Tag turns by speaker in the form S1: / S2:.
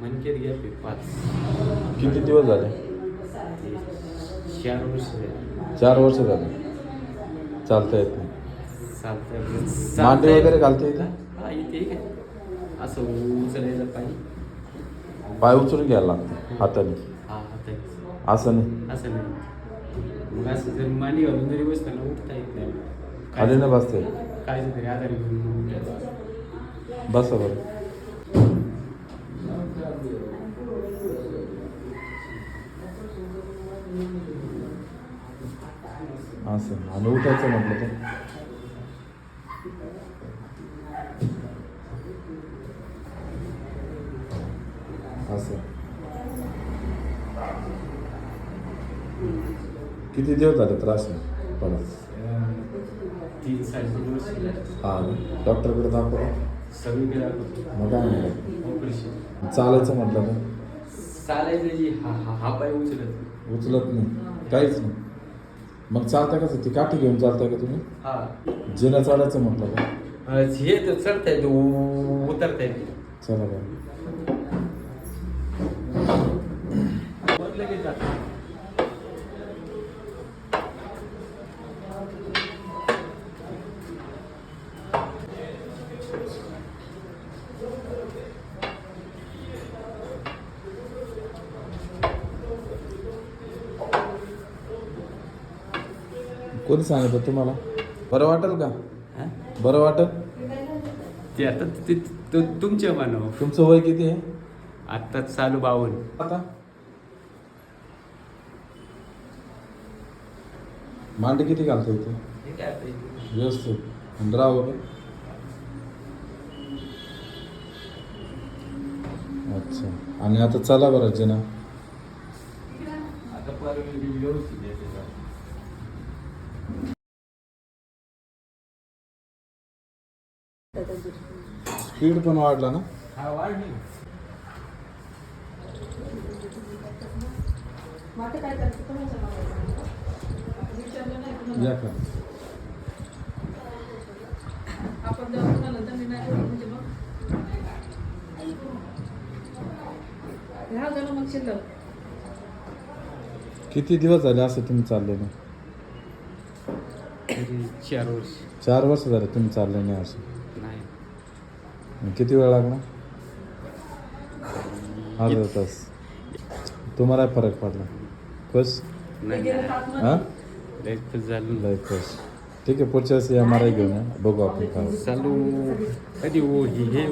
S1: मनकेत घ्या 5.
S2: किती दिवस झाले?
S1: 4 वर्ष झाली.
S2: 4 वर्ष झाले. चालता येत नाही.
S1: चालतंय.
S2: मांडी वगैरे घालता येते?
S1: हा इथे काय असं उचलायचं पाहिजे.
S2: पाय उचलून घ्यायला लागते हाताने.
S1: हा आता
S2: असं नाही.
S1: असं नाही. मग असं जर मांडी घालून जरी बसताना उठता येत नाही.
S2: खाली न बसते.
S1: काय तरी आधार घेऊन
S2: बसा बरं. असं आणि उठायचं म्हटलं तर असं. किती दिवस झाले त्रास परत?
S1: 3-3.5 वर्ष.
S2: हा डॉक्टरकडे दाखवा.
S1: सगळीकडे दाखवतो.
S2: मग काय म्हणलं?
S1: ऑपरेशन.
S2: चालायचं म्हटलं तर
S1: चालायचं जी हा पाय उचलत.
S2: उचलत नाही काहीच नाही. मग चालता कसं? ती काठी घेऊन चालताय का तुम्ही?
S1: हा
S2: जिना चालायचं म्हटलं का?
S1: हे तर चढताय उतरताय.
S2: चला बरं.
S1: लगेच जातं.
S2: कोणी सांगितलं तुम्हाला? बरं वाटेल का?
S1: हा?
S2: बरं वाटेल?
S1: ते आता तुमच्या मानव.
S2: तुमचं वय किती आहे?
S1: आत्ता चालू 52.
S2: आता मांडी किती घालता इथे?
S1: हे काय आता इथे?
S2: व्यवस्थित आणि राहा वगैरे. अच्छा. आणि आता चला बरं जिना.
S1: आता व्यवस्थित आहे.
S2: स्पीड पण वाढला ना?
S1: हा वाढली.
S2: या का?
S3: आपण जर कुणाला जमीन नाही ठेवली म्हणजे मग ह्या जण मग शिल्लक
S2: किती दिवस झाले असं तुम्ही चालले नाही?
S1: 4 वर्ष.
S2: 4 वर्ष झाले तुम्ही चालले नाही असं.
S1: नाही.
S2: मग किती वेळ लागणार? अर्धा तास. तुम्हाला फरक पडला? खुश?
S1: नाही
S2: हां
S1: लय खुश झालं.
S2: लय खुश. ठीक आहे. पुढच्या वेळेस MRI घेऊन या. बघू आपण काय.
S1: चालू कधी हो हे